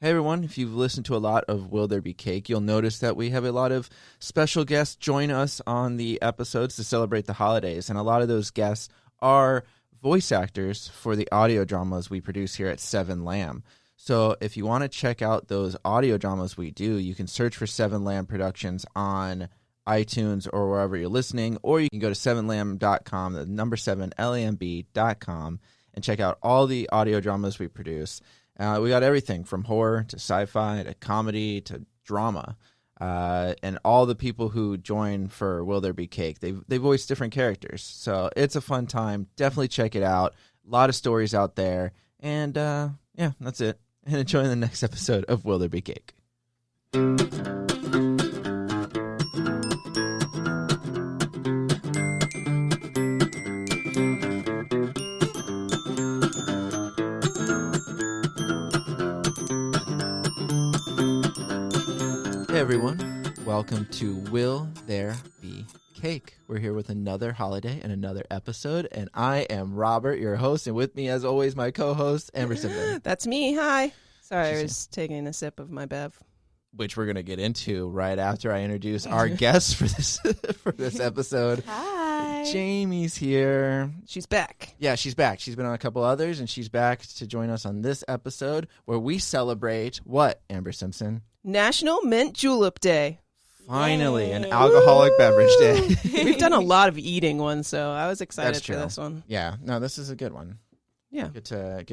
Hey everyone, if you've listened to a lot of Will There Be Cake, you'll notice that we have a lot of special guests join us on the episodes to celebrate the holidays. And a lot of those guests are voice actors for the audio dramas we produce here at Seven Lamb. So if you want to check out those audio dramas we do, you can search for Seven Lamb Productions on iTunes or wherever you're listening, or you can go to sevenlamb.com, the number 7lamb.com, and check out all the audio dramas we produce. We got everything from horror to sci-fi to comedy to drama. And all the people who join for Will There Be Cake, they voice different characters. So it's a fun time. Definitely check it out. A lot of stories out there. And yeah, that's it. And enjoy the next episode of Will There Be Cake. Hey everyone, welcome to Will There Be Cake. We're here with another holiday and another episode, and I am Robert, your host, and with me as always my co-host, Amber Simpson. That's me, hi. Sorry, I was taking a sip of my bev. Which we're going to get into right after I introduce our guest for this episode. Hi. Jamie's here. She's back. Yeah, she's back. She's been on a couple others, and she's back to join us on this episode where we celebrate what, Amber Simpson? National Mint Julep Day. Finally, Yay. an alcoholic beverage day. We've done a lot of eating ones, so I was excited That's for true. this one. Yeah, no, this is a good one. Yeah. Get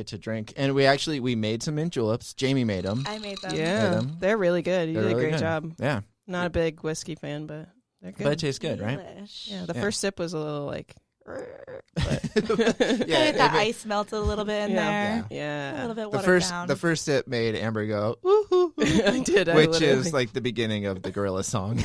to drink. And we made some mint juleps. Jamie made them. I made them. Yeah, Made 'em. they're really good. You They're did a really great good. job. Yeah. Not a big whiskey fan, but they're good. But it tastes good, right? Delish. Yeah, the Yeah. first sip was a little like... Yeah, That ice melted a little bit in Yeah. there. A Yeah. little bit the watered down. the first sip made Amber go, woo-hoo, I did. I which literally- is like the beginning of the gorilla song.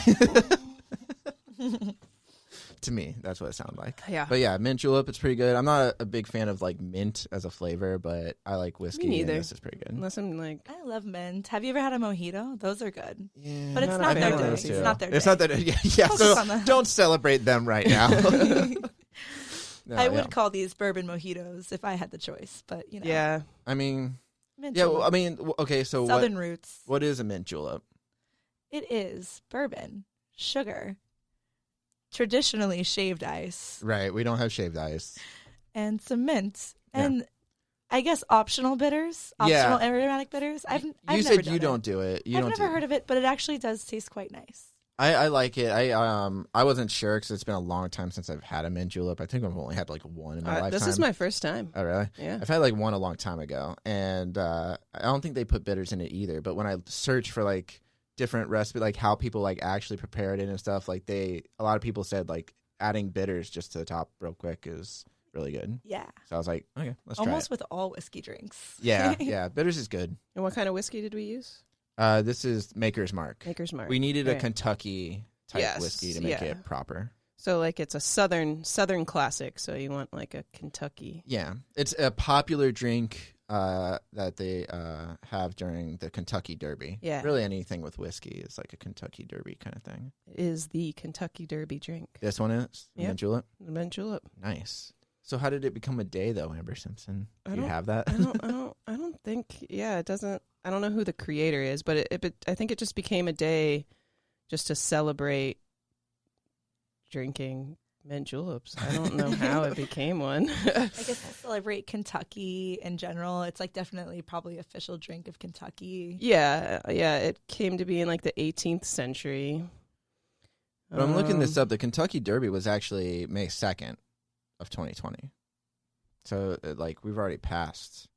To me, that's what it sounded like. Yeah. But yeah, mint julep, it's pretty good. I'm not a big fan of like mint as a flavor, but I like whiskey. Me neither. And this is pretty good. Unless I'm like... I love mint. Have you ever had a mojito? Those are good. Yeah, But it's Not a not fan their of day. those It's two. not their day. It's not that. Yeah. Focus So on the- don't celebrate them right now. No, I would yeah. call these bourbon mojitos if I had the choice, but you know. Yeah. I mean, Mint yeah. julep. Well, I mean, okay. So Southern roots. what is a mint julep? It is bourbon, sugar, traditionally shaved ice, Right. We don't have shaved ice. and some mint, Yeah. and I guess optional bitters, Yeah. optional aromatic bitters. I've You never said done you it. don't do it. You I've don't never do heard of it, but it actually does taste quite nice. I like it. I wasn't sure because it's been a long time since I've had a mint julep. I think I've only had like one in my lifetime. This is my first time. Oh really? Yeah. I've had like one a long time ago, and I don't think they put bitters in it either. But when I search for like different recipes, like how people like actually prepared it and stuff, like a lot of people said like adding bitters just to the top real quick is really good. Yeah. So I was like, okay, let's Almost try it. with all whiskey drinks. Yeah, yeah, bitters is good. And what kind of whiskey did we use? This is Maker's Mark. Maker's Mark. We needed a Okay. Kentucky type Yes, whiskey to make yeah. it proper. So like it's a southern classic. So you want like a Kentucky. Yeah, it's a popular drink that they have during the Kentucky Derby. Yeah. Really anything with whiskey is like a Kentucky Derby kind of thing. Is the Kentucky Derby drink. This one is? Yep. Mint julep? The mint julep. Nice. So how did it become a day though, Amber Simpson? I Do you don't- have that? I don't think. Yeah, it doesn't. I don't know who the creator is, but I think it just became a day, just to celebrate drinking mint juleps. I don't know how it became one. I guess to celebrate Kentucky in general. It's like definitely probably official drink of Kentucky. Yeah. It came to be in like the 18th century. But I'm looking this up. The Kentucky Derby was actually May 2nd of 2020. So like we've already passed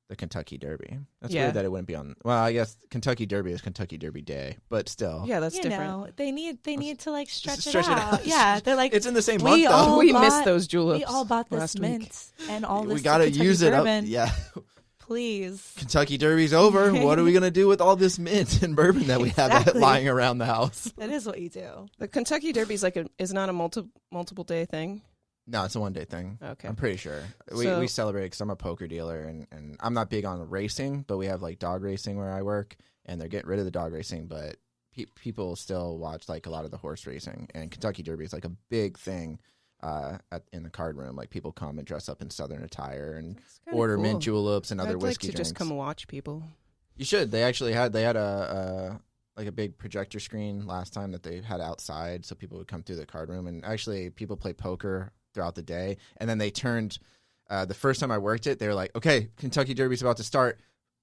the Kentucky Derby. That's Yeah. weird that it wouldn't be on. Well, I guess Kentucky Derby is Kentucky Derby Day, but still. Yeah, that's you different. know, they need to like stretch Stretch it it out. out. Yeah, they're like It's in the same we month though. all We bought- missed those juleps. we all bought this last week. mint and all this. We gotta Kentucky use it bourbon. up. Yeah. Please. Kentucky Derby's over. What are we gonna do with all this mint and bourbon that we have Exactly. lying around the house? That is what you do. The Kentucky Derby is not a multiple day thing. No, it's a one day thing. Okay. I'm pretty sure. So- We celebrate because I'm a poker dealer and I'm not big on racing, but we have like dog racing where I work, and they're getting rid of the dog racing, but people still watch like a lot of the horse racing, and Kentucky Derby is like a big thing in the card room. Like people come and dress up in Southern attire and It's kinda order cool. mint juleps and other I'd like whiskey to drinks. just come watch people. You should. They had a like a big projector screen last time that they had outside, so people would come through the card room. And actually, people play poker throughout the day. And then they turned. The first time I worked it, they were like, "Okay, Kentucky Derby's about to start.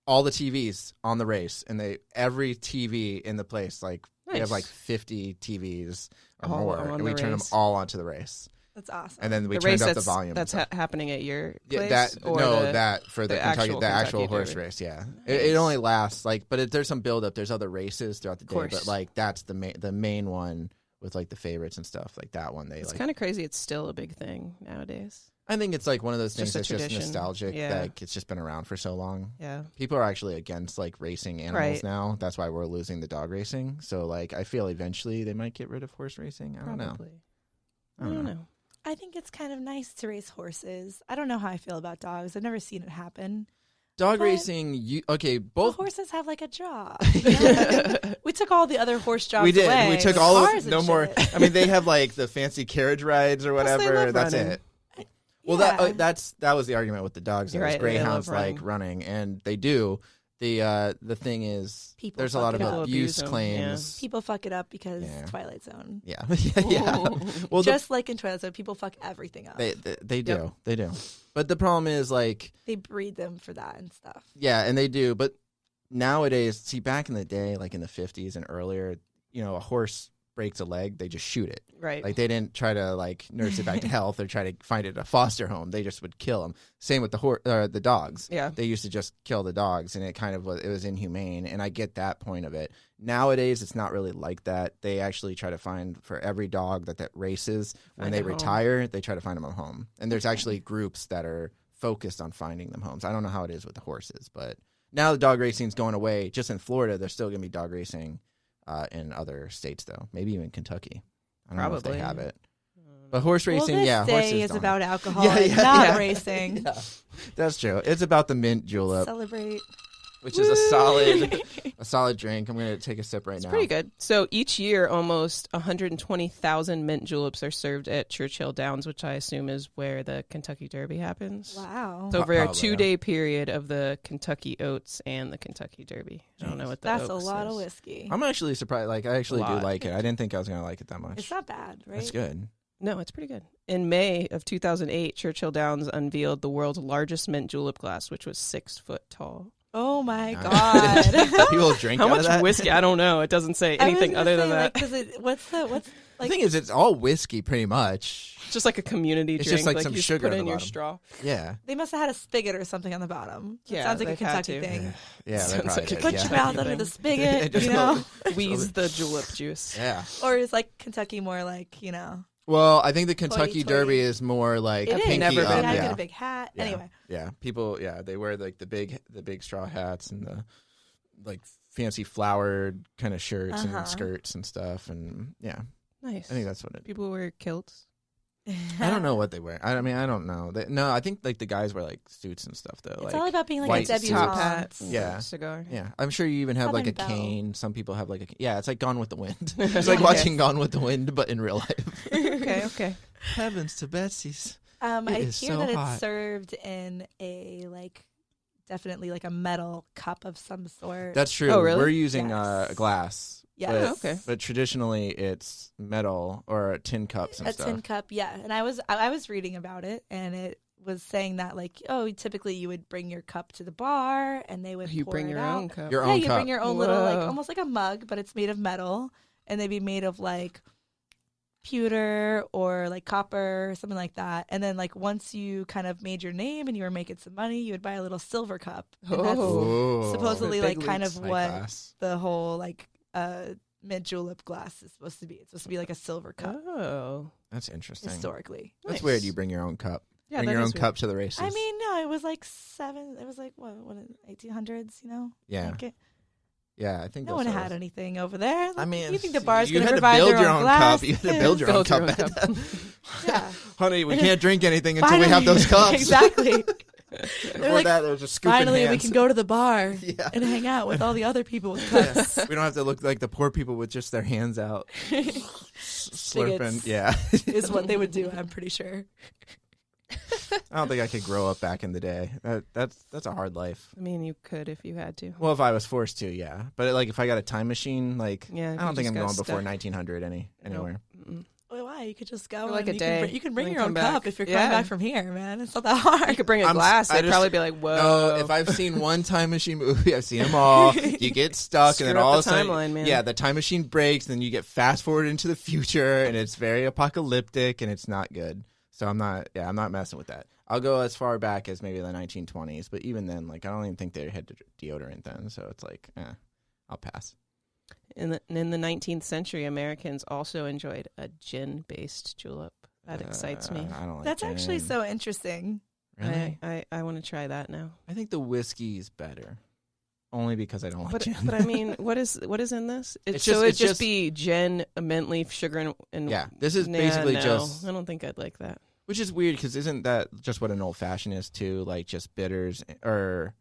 All the TVs on the race, and every TV in the place, like they have like 50 TVs or more, and we turn them all onto the race." That's awesome. And then we the turned race up the volume. That's happening at your place? That for the actual horse Derby? race. Yeah, Nice. it only lasts but there's some build up. There's other races throughout the day, Course. but like that's the main one with like the favorites and stuff. Like that one, It's kind of crazy. It's still a big thing nowadays. I think it's like one of those things Just a that's just tradition. nostalgic. Yeah. Like it's just been around for so long. Yeah. People are actually against like racing animals Right. now. That's why we're losing the dog racing. So like I feel eventually they might get rid of horse racing. I don't know. I don't know. I think it's kind of nice to race horses. I don't know how I feel about dogs. I've never seen it happen. Dog But- racing, Both both horses have like a job. You know? We took all the other horse jobs we did. away. We took with all cars of and no more. shit. I mean, they have like the fancy carriage rides or Plus, they whatever. love That's running. it. Well, Yeah. that was the argument with the dogs. You're Though, is right, they greyhounds love like running, and they do. The thing is, People there's a fuck lot of it up. People abuse abuse 'em, claims. People fuck it up because Yeah. Twilight Zone. Yeah, yeah. Well, Just like in Twilight Zone, people fuck everything up. they do, Yep. they do. But the problem is like, They breed them for that and stuff. yeah, and they do. But nowadays, see, back in the day, like in the 50s and earlier, a horse breaks a leg, they just shoot it. Right. Like they didn't try to like nurse it back to health or try to find it a foster home. They just would kill them. Same with the dogs. Yeah. They used to just kill the dogs, and it was inhumane. And I get that point of it. Nowadays, it's not really like that. They actually try to find for every dog that races when Find they a home. retire, they try to find them a home. And there's actually groups that are focused on finding them homes. I don't know how it is with the horses, but now the dog racing is going away. Just in Florida, there's still going to be dog racing. In other states, though, maybe even Kentucky. I don't know if they Probably. have it. But horse racing, well, this yeah, day horses is don't. about alcohol, Yeah, and yeah, not yeah. racing. Yeah, that's true. It's about the mint julep, Celebrate. which is a solid drink. I'm going to take a sip right It's now. pretty good. So each year, almost 120,000 mint juleps are served at Churchill Downs, which I assume is where the Kentucky Derby happens. Wow. It's over a Probably, 2-day period of the Kentucky Oats and the Kentucky Derby. I don't know what the That's a Oaks lot is. of whiskey. I'm actually surprised. Like, I actually do lot. like it. I didn't think I was going to like it that much. It's not bad, right? That's good. No, it's pretty good. In May of 2008, Churchill Downs unveiled the world's largest mint julep glass, which was 6 foot tall. Oh my Nice. God. People drink How out of much that? whiskey? I don't know. It doesn't say I was anything gonna other than say, that. Like, what's The like? thing is, it's all whiskey pretty much. It's just like a community It's drink. just like some you just sugar put at in the your bottom. straw. Yeah. They must have had a spigot or something on the bottom. That Yeah, sounds like a they've had Kentucky to. thing. Yeah, they Sounds probably like a did, Put yeah. your mouth thing. under the spigot, Just you know? Wheeze the julep juice. Yeah. Or is like Kentucky more like, you know? Well, I think the Kentucky Toity. Derby is more like It is. pinky Never up. been Yeah, there. get a big hat. Yeah. Anyway. Yeah, people. Yeah, they wear like the big straw hats and the like fancy flowered kind of shirts Uh-huh. and skirts and stuff. And yeah, Nice. I think that's what it. People wear kilts. I don't know what they wear. I mean, I don't know. No, I think like the guys wear like suits and stuff though. It's like, all about being like a white debutante. Top hat. Yeah. Cigar. yeah, I'm sure you even have like a Southern Belle. cane. Some people have like a yeah. It's like Gone with the Wind. It's Yeah. like watching Gone with the Wind, but in real life. Okay. Heavens to Betsy's. I It hear is so that hot. it's served in a definitely like a metal cup of some sort. That's true. Oh, really? We're using Yes. glass. Yes. But, Oh, okay. But traditionally, it's metal or tin cups and a stuff. tin cup, yeah. And I was reading about it, and it was saying that like, oh, typically you would bring your cup to the bar, and they would You pour bring it your out. own cup. Your Yeah, own you cup. bring your own little like Whoa. almost like a mug, but it's made of metal, and they'd be made of like pewter or like copper or something like that. And then like once you kind of made your name and you were making some money, you would buy a little silver cup. And that's Oh. supposedly Big like kind leagues. of High what class. the whole like mint julep glass is supposed to be. It's supposed to be like a silver cup Oh. That's interesting. historically. That's Nice. weird. You bring your own cup. Yeah, bring that your own is weird. cup to the races. I mean, no, it was like it was like what 1800s, you know? yeah, Like yeah. I think no that's one what it had was. anything over there. I mean, you think the bar's you going to had to provide build their your own own glass? cup. You had to build your own Build your cup. own cup. Yeah. Honey, we can't drink anything until we have those cups. Exactly. Before like, that, there was a scoop Finally, in we hands. can go to the bar Yeah. and hang out with all the other people with cups. We don't have to look like the poor people with just their hands out, slurping. Spigots. Yeah. Is what they would do, I'm pretty sure. I don't think I could grow up back in the day. That's a hard life. I mean, you could if you had to. Well, if I was forced to, yeah. But like, if I got a time machine, like, Yeah, I don't think I'm going stuck. before 1900 anywhere. Mm-mm. Well, why? You could just go For like and a day, you can bring and your own come back. cup if you're Yeah. coming back from here, man. It's not that hard. You could bring a I glass. They'd just- probably be like, "Whoa!" No, if I've seen one time machine movie, I've seen them all. You get stuck, and then Screw up all the of a sudden, timeline, man. yeah, the time machine breaks, and then you get fast forwarded into the future, and it's very apocalyptic, and it's not good. So I'm not messing with that. I'll go as far back as maybe the 1920s, but even then, like, I don't even think they had deodorant then. So it's like, I'll pass. in the 19th century, Americans also enjoyed a gin-based julep. That excites me. I don't like That's actually gin. so interesting. Really? I want to try that now. I think the whiskey's better, only because I don't like gin. But I mean, what is in this? It's So just- it'd it's just just- be gin, mint leaf, sugar, and Yeah, this is Nah, basically no. just, I don't think I'd like that. which is weird because isn't that just what an old fashioned is too? Like just bitters, or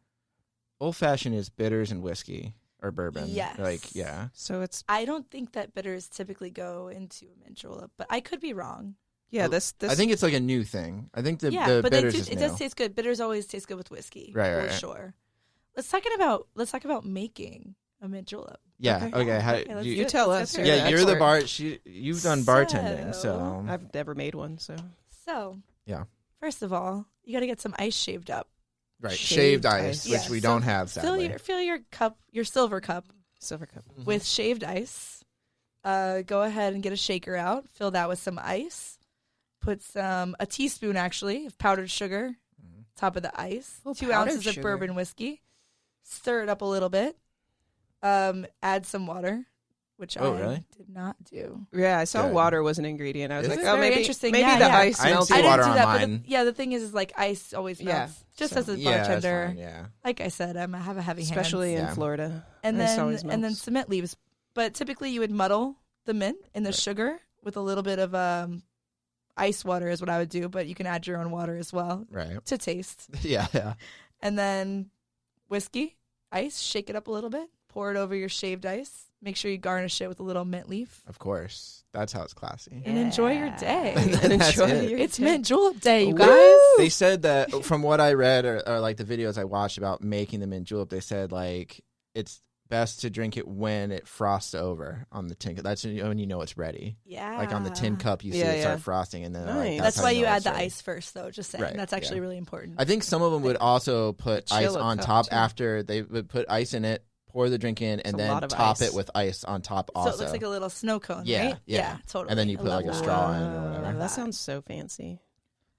old fashioned is bitters and whiskey or bourbon. Yes. Like, yeah. So it's I don't think that bitters typically go into a mint julep, but I could be wrong. this. I think it's like a new thing. I think the But bitters is it new. does taste good. Bitters always taste good with whiskey, Right, for right. sure. Let's talk about making a mint julep. Yeah. Okay. Okay. How, Okay, let's you, You do it. tell Let's us. get You're to yeah, it. you're the expert. you've done bartending, so I've never made one, so So, Yeah. First of all, you got to get some ice shaved up. right, Shaved shaved ice, ice. which Yeah, we so don't have sadly. Fill your cup, your silver cup, silver cup. Mhm. with shaved ice. Go ahead and get a shaker out. Fill that with some ice. Put a teaspoon actually of powdered sugar Mhm. top of the ice. Oh, 2 powdered ounces of sugar. bourbon whiskey. Stir it up a little bit. Add some water, which Oh, I really? did not do. Yeah, I saw Good. water was an ingredient. I was Is like, it? oh, Very maybe interesting. maybe Yeah, the yeah. ice I didn't melted. see I didn't water do on that, but mine. the thing is like ice always Yeah. melts. Just So- as a Yeah, that's bartender, fine, yeah. like I said, I have a heavy hand. especially in Yeah. Florida. and Ice then always and then melts. cement leaves. But typically, you would muddle the mint in the Right. sugar with a little bit of ice water is what I would do. But you can add your own water as well Right. to taste. Yeah. Yeah. And then whiskey, ice, shake it up a little bit, pour it over your shaved ice. Make sure you garnish it with a little mint leaf, Of course. That's how it's classy. and enjoy your day. And That's enjoy it. your It's day. mint julep day, you Woo! guys. They said that from what I read or like the videos I watched about making the mint julep, they said like it's best to drink it when it frosts over on the tin. That's when you know it's ready. Yeah, Like on the tin cup, you see Yeah, it start yeah. frosting, and then like, Nice. That's how why you you know add it's the ready. ice first, though. Just saying, Right, that's actually yeah. really important. I think some of them would also put The ice chilled on cup, top too. after they would put ice in it, pour the drink in, and a then lot of top ice. it with ice on top So also. it looks like a little snow cone, Yeah, right? yeah. Totally. And then you I put, love like, a that. straw in or Wow, whatever. That That. sounds so fancy.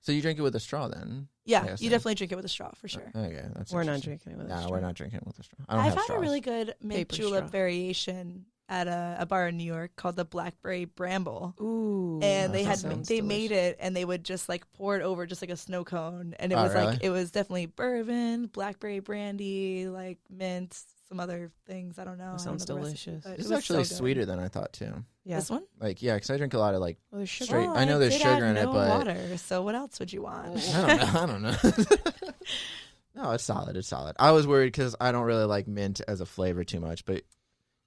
So you drink it with a straw then? Yeah, Yes, you yeah. definitely drink it with a straw for sure. Okay, that's We're not interesting. drinking it with a No, straw. we're not drinking it with a straw. I don't I have found straws. a really good mint Paper julep straw. variation at a bar in New York called the Blackberry Bramble. Ooh, And that they had sounds they made it and they would just like pour it over just like a snow cone, and it was really? like it was definitely bourbon, blackberry brandy, like mint, some other things. I don't know. I don't sounds know the recipe, delicious. but it This is was actually so good. sweeter than I thought too. Yeah. This one? Like, yeah, because I drink a lot of like Well, there's sugar. straight. Well, I know there's did sugar add in it, no but water. So what else would you want? I don't know. I don't know. No, it's solid. It's solid. I was worried because I don't really like mint as a flavor too much, but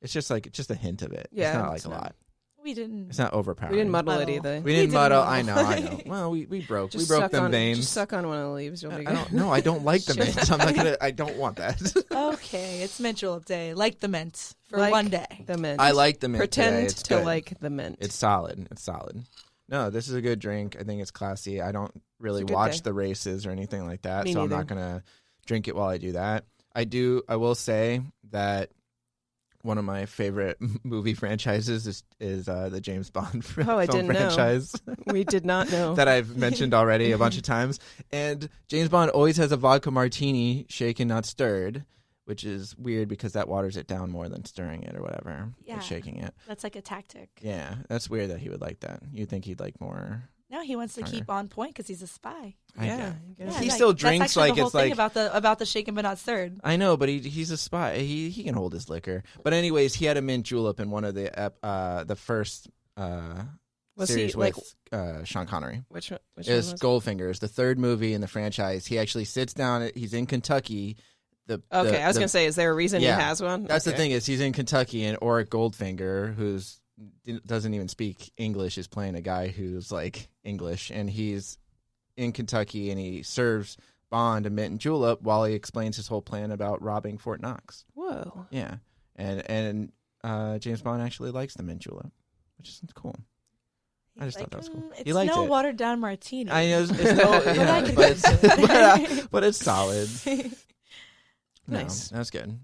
it's just a hint of it. Yeah, it's not like it's a not- lot. We didn't. It's not overpowering. We didn't muddle it Muddle. either. We didn't didn't muddle. muddle. I know. Well, we broke. Just we broke suck them on, veins. Just suck on one of the leaves. You'll be I good. don't. No, I don't like the mint. I'm not gonna. I don't want that. Okay, it's mint julep day. Like the mint for Like one day. The mint. I like the mint. Pretend today. It's to good. like the mint. It's solid. It's solid. No, this is a good drink. I think it's classy. I don't really It's a good watch day. the races or anything like that, Me so I'm neither. not gonna drink it while I do that. I will say that one of my favorite movie franchises is the James Bond Oh, I film didn't know. franchise We did not know. that I've mentioned already a bunch of times. And James Bond always has a vodka martini, shaken not stirred, which is weird because that waters it down more than stirring it or whatever. Yeah. Like shaking it. That's like a tactic. Yeah, that's weird that he would like that. You'd think he'd like more. No, he wants to Harder. keep on point because he's a spy. I Yeah, get- I guess. He like, still that's drinks actually like the whole it's thing like about the shaken but not stirred. I know, but he's a spy. He can hold his liquor. But anyways, he had a mint julep in one of the first Was series he, like- with Sean Connery. Which It one was was Goldfinger's, the third movie in the franchise. He actually sits down. He's in Kentucky. Okay, I was going to say, is there a reason Yeah. he has one? That's Okay. the thing is he's in Kentucky, and Oric Goldfinger, who's doesn't even speak English, is playing a guy who's like English, and he's in Kentucky, and he serves Bond a mint julep while he explains his whole plan about robbing Fort Knox. Whoa. Yeah, and James Bond actually likes the mint julep, which is cool. I just thought that was cool. It's He liked no it. watered down martini. I know, yeah, but it's solid. Nice. No, that's good. And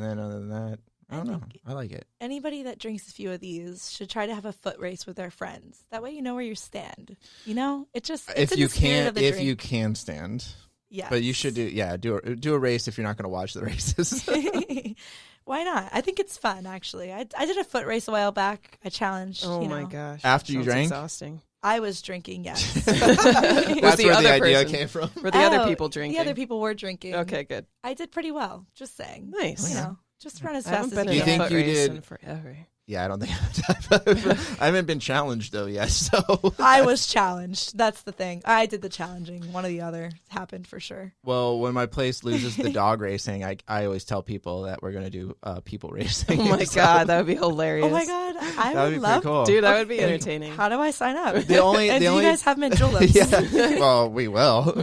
then other than that, I don't know. I like it. Anybody that drinks a few of these should try to have a foot race with their friends. That way you know where you stand. You know? It's If in you the spirit can, of the if drink. you can stand. Yes. But you should do a race if you're not going to watch the races. Why not? I think it's fun, actually. I did a foot race a while back. I challenged. Oh you my know. gosh. After you Sounds drank? Exhausting. I was drinking, yes. That's the where the other idea person? came from. Were the other Oh, people drinking? The other people were drinking. Okay, good. I did pretty well, just saying. Nice. You know, just run as I fast haven't as been you in Do you a can. think foot you race did- in forever. Yeah, I don't think I haven't been challenged though yet. So I was challenged. That's the thing. I did the challenging. One or the other happened for sure. well, when my place loses the dog racing, I always tell people that we're gonna do people racing. Oh my So god, that would be hilarious. Oh my god, I that would would be love. pretty cool. Dude, that would be Okay. entertaining. How do I sign up? The only And the do only you guys have mint juleps? yeah. Well, we will.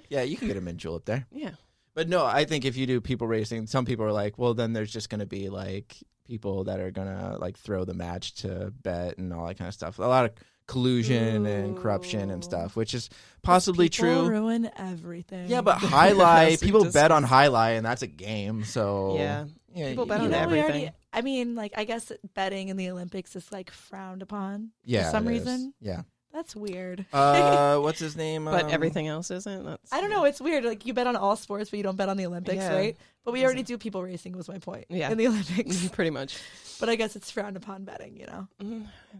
Yeah, you can get a mint julep there. Yeah. But no, I think if you do people racing, some people are like, well, then there's just going to be like people that are going to like throw the match to bet and all that kind of stuff. A lot of collusion and corruption and stuff, which is possibly People true. ruin everything. Yeah, but highlight, That's people disgusting. bet on highlight, and that's a game. So Yeah. People bet You on know, we everything. already. I mean, like, I guess betting in the Olympics is like frowned upon Yeah, for some it is. reason. Yeah. That's weird. What's his name? But everything else isn't. That's, I don't know. It's weird. Like, you bet on all sports, but you don't bet on the Olympics, Yeah. right? But we already do people racing. Was my point. Yeah. In the Olympics, pretty much. but I guess it's frowned upon betting. You know,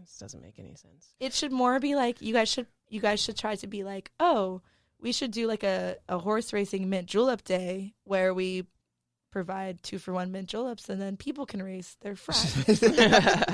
This doesn't make any sense. it should more be like you guys should try to be like, oh, we should do like a horse racing mint julep day where we provide 2-for-1 mint juleps and then people can race their friends.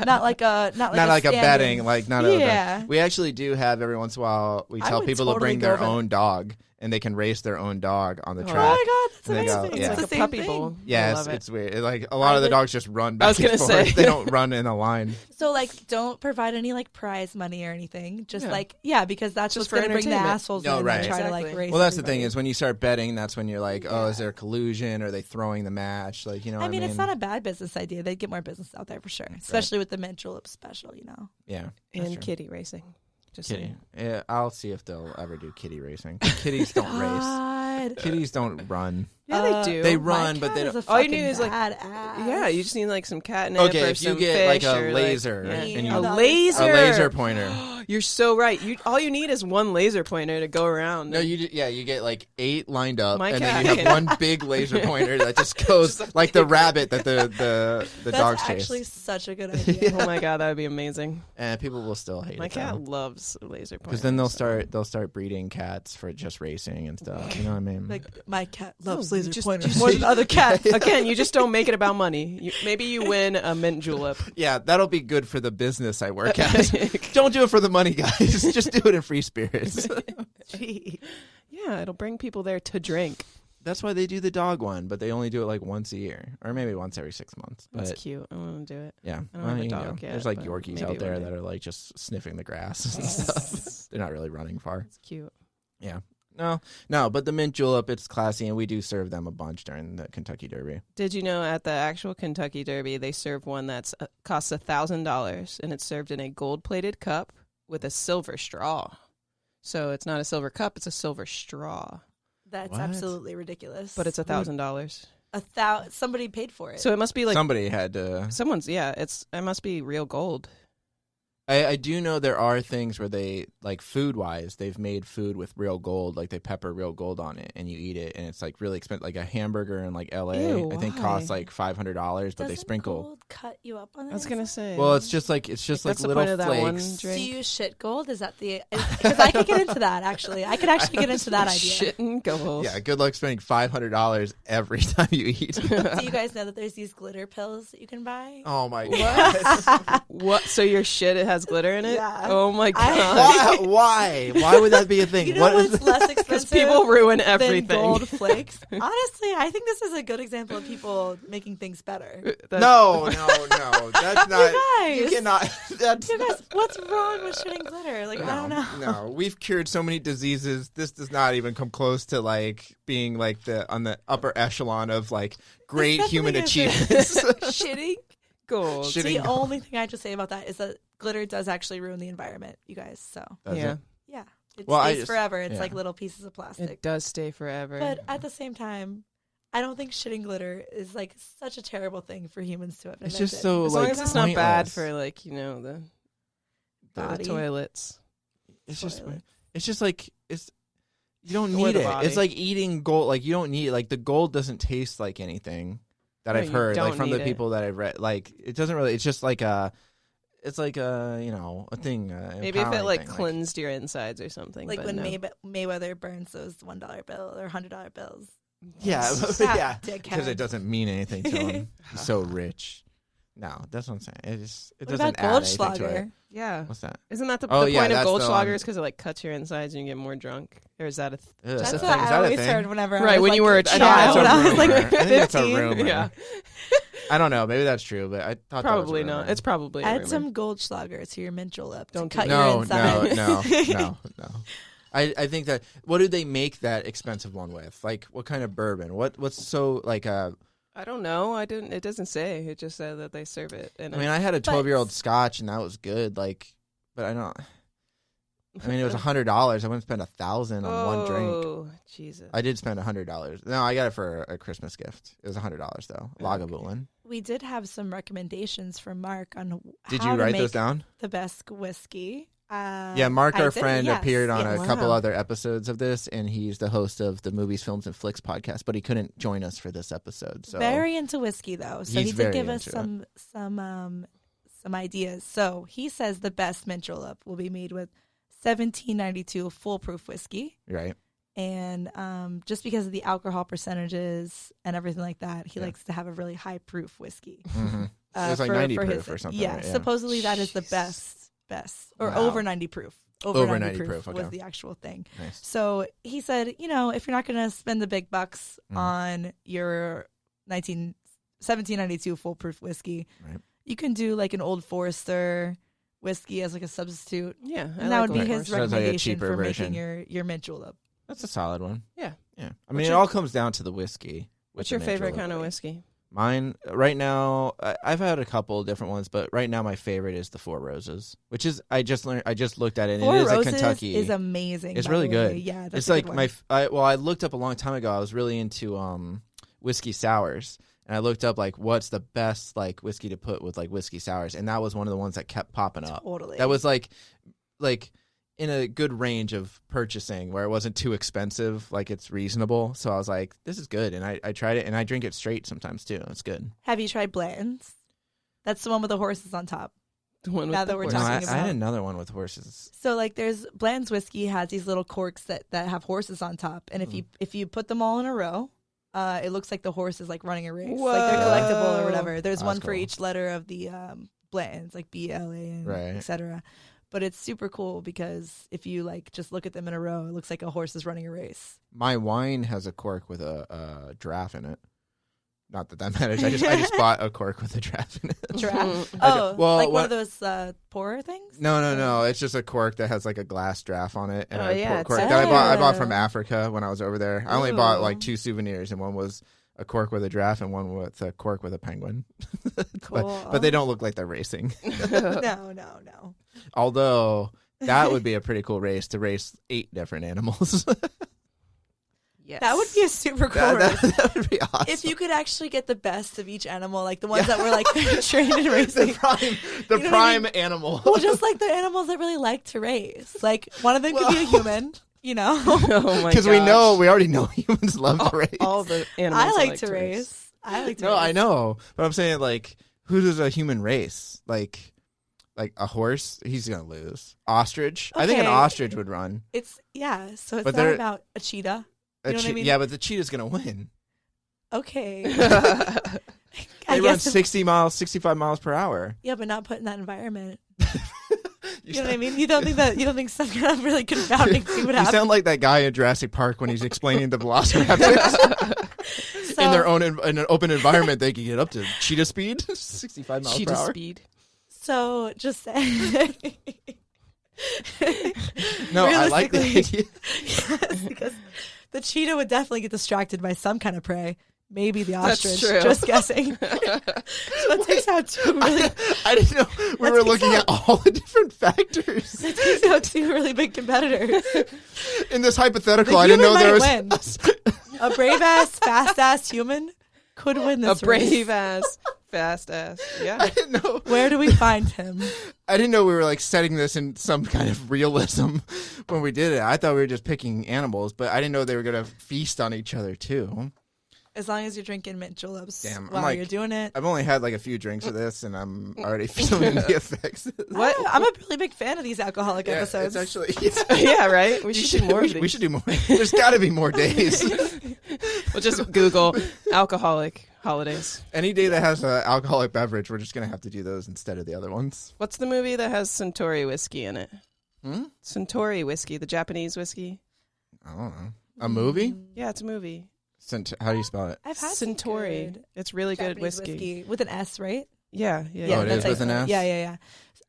not like a a betting, like not a Yeah. we actually do have every once in a while we I tell would people to totally bring go their over own dog and they can race their own dog on the Oh, track. Oh my god, that's And they go, amazing! yeah. It's Like the a same puppy thing. bowl. I Yes, love it. it's weird. Like a lot of the would- dogs just run back was gonna and forth. say. They don't run in a line. So like, don't provide any like prize money or anything. Just Yeah. because that's Just what's for going to bring the entertainment. assholes No, in right. and try to like Exactly. race. Well, that's the thing everybody. is when you start betting, that's when you're like, oh, Yeah. is there collusion? Are they throwing the match? Like, you know, I mean, it's not a bad business idea. They'd get more business out there for sure, especially with the mint julep special. You know, yeah, that's And true. kitty racing. Just Kitty. saying. Yeah, I'll see if they'll ever do kitty racing. Kitties don't race. God. Kitties don't run. Yeah, they do. They My run, but cat they is don't. a All you fucking need is, like- badass. Yeah, you just need like some catnip Okay, or if you some get like fish a or, laser yeah. and Yeah. you On the A other laser. side. a laser pointer. You're so right. All you need is one laser pointer to go around. No, you get like 8 lined up, My and cat then you have can- one big laser pointer that just goes like the rabbit that the That's dogs actually chase. such a good idea. Oh my god, that would be amazing. And people will still hate My it. cat loves laser pointers. because then they'll start breeding cats for just racing and stuff. You know what I mean? Like my cat loves No, laser just- pointers just- more than other cats. Again, you just don't make it about money. Maybe you win a mint julep. yeah, that'll be good for the business I work at. Don't do it for the money, guys. Just do it in free spirits. Gee. Yeah, it'll bring people there to drink. That's why they do the dog one, but they only do it like once a year, or maybe once every 6 months. But That's cute. I want to do it. yeah, I don't have a you dog yet, there's like but Yorkies maybe out there one day. that are like just sniffing the grass and stuff. They're not really running far. It's cute. Yeah. No, but the mint julep, it's classy, and we do serve them a bunch during the Kentucky Derby. Did you know at the actual Kentucky Derby they serve one that's costs $1,000 and it's served in a gold-plated cup with a silver straw. So it's not a silver cup; it's a silver straw. That's What? absolutely ridiculous. But it's $1,000. Somebody paid for it. So it must be like Somebody had to. someone's. Yeah, it must be real gold. I do know there are things where they, like food-wise, they've made food with real gold, like they pepper real gold on it, and you eat it, and it's like really expensive. Like a hamburger in like L.A., Ew, I think why? costs like $500, but they Doesn't sprinkle. gold cut you up on the I was gonna inside? say. Well, it's just like that's little the point of that one flakes. drink. Do you shit gold? Is that the? Because I could get into that. Actually, I could actually get into that idea. Shit and gold. Yeah, good luck spending $500 every time you eat. Do you guys know that there's these glitter pills that you can buy? Oh my god! What? So your shit it has has glitter in it? Yeah. Oh my god. Why would that be a thing? You know What what's is less Because expensive people ruin than everything. gold flakes? Honestly, I think this is a good example of people making things better. No, that's not. guys. You cannot. That's You guys, what's wrong with shitting glitter? Like, I don't know. No, we've cured so many diseases. This does not even come close to like being like on the upper echelon of like great definitely human isn't. achievements. Shitting gold. Shitting The gold. only thing I have to say about that is that glitter does actually ruin the environment, you guys. So, Does Yeah. it? yeah. It Well, I stays just- forever. It's yeah. like little pieces of plastic. It does stay forever. But at the same time, I don't think shitting glitter is like such a terrible thing for humans to have It's invented. just so as long like as it's not bad pointless. for like, you know, the Body. toilets. It's just Toilet. it's just like it's you don't Or need the it. body. It's like eating gold. Like you don't need like the gold doesn't taste like anything that No, I've you heard like don't from the need it. people that I've read. Like it doesn't really. It's just like a. It's like a a thing. Maybe if it empowering like thing, cleansed your insides or something. Like but when no. Mayweather burns those $1 bill or $100 bills. Yeah, That yeah. dickhead. Because it doesn't mean anything to him. He's so rich. No, that's what I'm saying. It What doesn't about add anything to it. Goldschlager? Yeah. What's that? Isn't that the Oh, point yeah, of that's the Goldschlager? one. Is because it like cuts your insides and you get more drunk? Or is that a Ugh, That's Just a what thing. Is I that a always thing? heard whenever I Right, was when like you were a a child. child. When I was like rumor. I think that's a 15. rumor. Yeah. I don't know. Maybe that's true, but I thought Probably that was a not. rumor. It's probably a Add rumor. some Goldschlager to your mint julep. Don't to do cut that. your No, insides. no. I think that. What do they make that expensive one with? Like, what kind of bourbon? What's so like I don't know. It doesn't say. It just said that they serve it. And I mean, I had a 12-year-old Scotch and that was good. Like, but I don't. I mean, it was $100. I wouldn't spend $1,000 on one drink. Oh, Jesus. I did spend $100. No, I got it for a Christmas gift. It was $100 though. Oh, Lagavulin. We did have some recommendations from Mark on Did how you to write make those down? the best whiskey. Yeah, Mark, I our did, friend, yes, appeared on yes. a couple Wow. other episodes of this, and he's the host of the Movies, Films, and Flicks podcast. But he couldn't join us for this episode. So Very into whiskey though, so He's he did very give us into some ideas. So he says the best mint julep will be made with 1792 foolproof whiskey, right. and just because of the alcohol percentages and everything like that, he Yeah. likes to have a really high proof whiskey. Mm-hmm. It was like 90 proof his, or something, Yeah, right? Yeah. supposedly that is the Jesus. best, or Wow. over 90 proof. Over 90 proof, was okay. the actual thing. Nice. So he said, if you're not going to spend the big bucks Mhm. on your 1792 foolproof whiskey, Right. you can do like an Old Forester whiskey as like a substitute. Yeah. I And that would be Old his Forester. Sounds like a recommendation cheaper for version. making your mint julep. That's a solid one. Yeah. Yeah. I mean, What's it your- all comes down to the whiskey. What's your favorite kind of whiskey? Mine right now, I've had a couple different ones, but right now my favorite is the Four Roses, which is I just looked at it, and Four it is Roses a Kentucky. is amazing. It's by really the way. good. Yeah, that's It's a like good one. I looked up a long time ago. I was really into whiskey sours, and I looked up like what's the best like whiskey to put with like whiskey sours, and that was one of the ones that kept popping up. Totally. That was like in a good range of purchasing where it wasn't too expensive, like it's reasonable. So I was like, this is good, and I tried it, and I drink it straight sometimes too. It's good. Have you tried Blanton's? That's the one with the horses on top. The one with Now the that we're horse. No, talking I had about- another one with horses. So like there's Bland's whiskey has these little corks that have horses on top, and if you put them all in a row, it looks like the horse is like running a race, like they're Whoa. collectible or whatever. There's That's one for cool. each letter of the Blanton's, like BLA and Right. etc. But it's super cool because if you like just look at them in a row, it looks like a horse is running a race. My wine has a cork with a giraffe in it. Not that matters. I just bought a cork with a giraffe in it. Giraffe. I Oh, do- well, like one what- of those pourer things? No. It's just a cork that has like a glass giraffe on it, and Oh, a yeah, cork it's that I bought Oh. from Africa when I was over there. I only bought Ooh. like 2 souvenirs, and one was a cork with a giraffe, and one with a cork with a penguin. Cool. but they don't look like they're racing. No. Although that would be a pretty cool race to race 8 different animals. Yes. That would be a super cool race. that would be awesome. If you could actually get the best of each animal, like the ones that were like trained in racing. the prime You know what I prime mean? animal. Well, just like the animals that really like to race. Like one of them could be a human, you know. Oh my Because we gosh. we already know humans love to race. all the animals. I that like to race. I like to No, race. I know, but I'm saying like, who does a human race? Like a horse, he's gonna lose. Ostrich, I think an Okay. ostrich would run. So it's But not they're- about a cheetah. You know what I mean? Yeah, but the cheetah's gonna win. Okay. They I run guess 60 miles, 65 miles per hour. yeah, but not put in that environment. You know what I mean? You don't think some kind of really confounding thing would You happen? sound like that guy in Jurassic Park when he's explaining the velociraptors. In their own in an open environment, they can get up to cheetah speed, 65 miles Cheetah per hour. speed. So just say. No, I like the idea. Yes, because the cheetah would definitely get distracted by some kind of prey. Maybe the That's ostrich. true. Just guessing. So it takes out two really. I didn't know we were looking at all the different factors. It takes out two really big competitors. In this hypothetical, The I didn't know human there might was. A brave ass, fast ass human could win A this brave race. ass, fast ass. I Yeah. didn't know. Where do we find him? I didn't know we were like setting this in some kind of realism when we did it. I thought we were just picking animals, but I didn't know they were gonna feast on each other too. As long as you're drinking mint juleps Damn, I'm while like- you're doing it. I've only had like a few drinks of this, and I'm already feeling the effects. What? I'm a really big fan of these alcoholic Yeah, episodes. it's actually. Yeah, right? We should do more of we these. should do more. There's got to be more days. We'll just Google alcoholic holidays. Any day that has an alcoholic beverage, we're just gonna have to do those instead of the other ones. What's the movie that has Centauri whiskey in it? Hmm? Centauri whiskey, the Japanese whiskey. I don't know. A movie? Yeah, it's a movie. How do you spell it? I've had Centauri. some good It's really good Japanese whiskey. with an S, right? Yeah, yeah. Oh, it that's is with how an you- S? Yeah.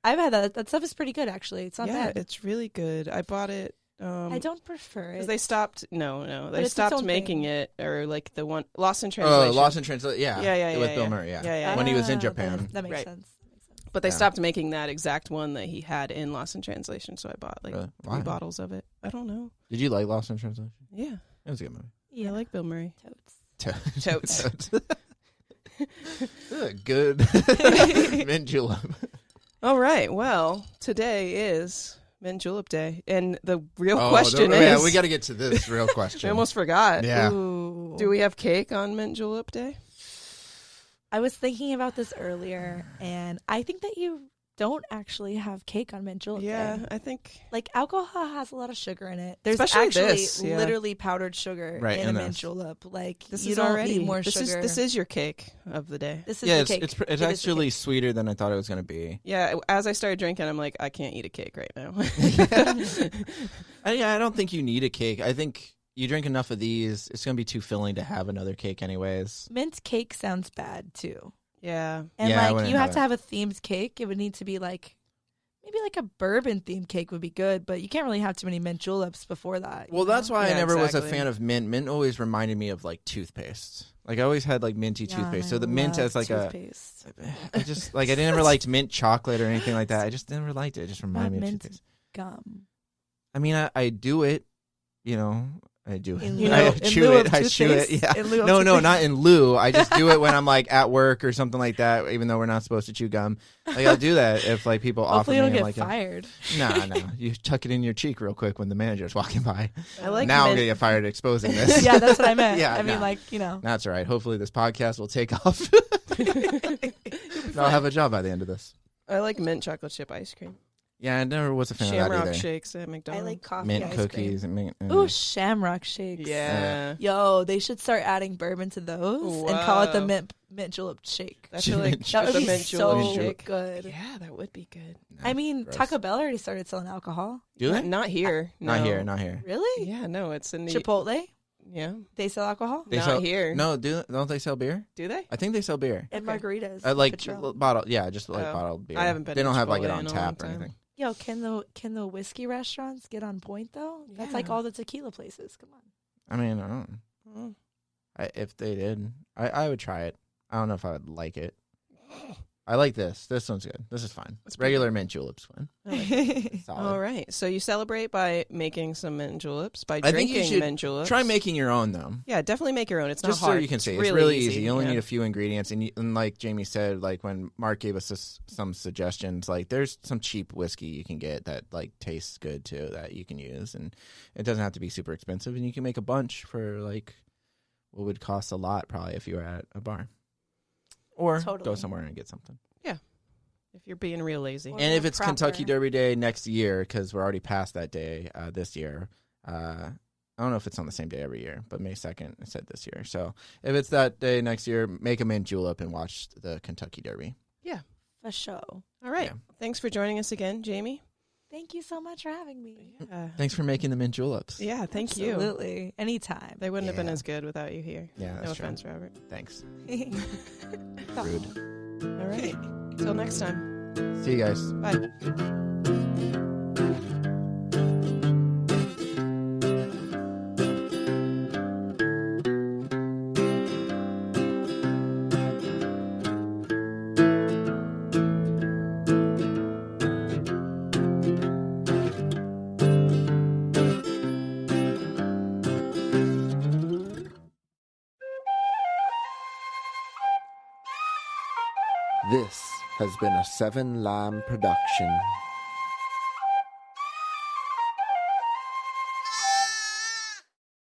I've had that. That stuff is pretty good, actually. It's not Yeah, bad. it's really good. I bought it. I don't prefer Because it. they stopped. No, But they it's its stopped own making thing. it, or like the one Lost in Oh, Translation. Lost in Translation. Yeah. Yeah, With yeah, Bill yeah. Murray. Yeah. Yeah. When he was in Ah, Japan. That makes Right. sense. But they Yeah. stopped making that exact one that he had in Lost in Translation, so I bought like Really? 3 Why? bottles of it. I don't know. Did you like Lost in Translation? Yeah, It was a good movie. Yeah, I like Bill Murray. totes. Totes. Good. Mint julep. All right. Well, today is Mint Julep Day, and the real question is, Yeah, we got to get to this real I question. almost forgot. Yeah. Ooh. Do we have cake on Mint Julep Day? I was thinking about this earlier, and I think that you don't actually have cake on mint julep Yeah, day. I think. Like, alcohol has a lot of sugar in it. There's Especially actually this, yeah. literally powdered sugar Right, in a in mint this. julep. Like, This you is don't already need more this sugar. This is your cake of the day. This is Yeah, the it's cake. it's It is the actually cake. sweeter than I thought it was going to be. Yeah, as I started drinking, I'm like, I can't eat a cake right now. I don't think you need a cake. I think you drink enough of these, it's going to be too filling to have another cake anyways. Mint cake sounds bad, too. Yeah. And, Yeah, I like, wouldn't you have have to it. have a themed cake. It would need to be, like, maybe like a bourbon themed cake would be good, but you can't really have too many mint juleps before that. Well, you that's know? why I Yeah, never was a exactly. fan of mint. Mint always reminded me of like toothpaste. Like I always had like minty Yeah, toothpaste. and So I the mint love as like toothpaste. I just like I never liked mint chocolate or anything like that. I just never liked it. It just Not reminded me of mint toothpaste. gum. I mean, I do it, you know. I do it. In lieu- I in chew lieu it. of I chew it. toothpaste? Yeah. In lieu of No, toothpaste? not in lieu. I just do it when I'm like at work or something like that. Even though we're not supposed to chew gum, like I'll do that if like people offer Hopefully you me. don't get like fired. No. You tuck it in your cheek real quick when the manager's walking by. I like now I'm mint. gonna get fired exposing this. Yeah, that's what I meant. Yeah, I mean, no. like, you know. That's all right. Hopefully this podcast will take off. And I'll have a job by the end of this. I like mint chocolate chip ice cream. Yeah, I never was a fan of Shamrock that either. shakes at I McDonald's. like coffee Mint ice cookies cream. and mint. Ooh, shamrock shakes. Yeah. Yo, they should start adding bourbon to those and call it the Wow. mint julep shake. I feel like Mint That would the be mint so julep shake. good. Yeah, that would be good. I mean, gross. Taco Bell already started selling alcohol. Do they? Not here. Not no. here. Not here. Really? Yeah, no, it's in the Chipotle? Yeah. They sell alcohol? They Not sell, here. No, don't they sell beer? Do they? I think they sell beer. And Okay. margaritas. Like Patron. bottle. Yeah, just like Oh. bottled beer. I haven't been They to don't have like it Chipotle on in a tap long or time. anything. Yo, can the whiskey restaurants get on point though? That's like Yeah. all the tequila places. Come on. I mean, I don't know. Mm. If they did, I would try it. I don't know if I would like it. I like this. This one's good. This is fine. It's pretty Regular mint julep's fine. I like it. Solid. All right. So you celebrate by making some mint juleps, by I think you drinking should mint juleps. Try making your own though. Yeah, definitely make your own. It's Just not hard. so you can see, it's really really easy. You only yeah. need a few ingredients, and like Jamie said, like when Mark gave us some suggestions, like there's some cheap whiskey you can get that like tastes good too that you can use, and it doesn't have to be super expensive, and you can make a bunch for like what would cost a lot probably if you were at a bar, or go Totally. somewhere and get something. If you're being real lazy. Or And if more it's proper. Kentucky Derby Day next year, because we're already past that day this year. I don't know if it's on the same day every year, but May 2nd, it said this year. So if it's that day next year, make a mint julep and watch the Kentucky Derby. For show. All right. Yeah. Thanks for joining us again, Jamie. Thank you so much for having me. Thanks for making the mint juleps. Yeah, thank you. Absolutely. Anytime. They wouldn't have been Yeah. as good without you here. Yeah, No that's true. offense, Robert. Thanks. Rude. Rude. All right. Till next time. See you guys. Bye. This has been a Seven Lamb production.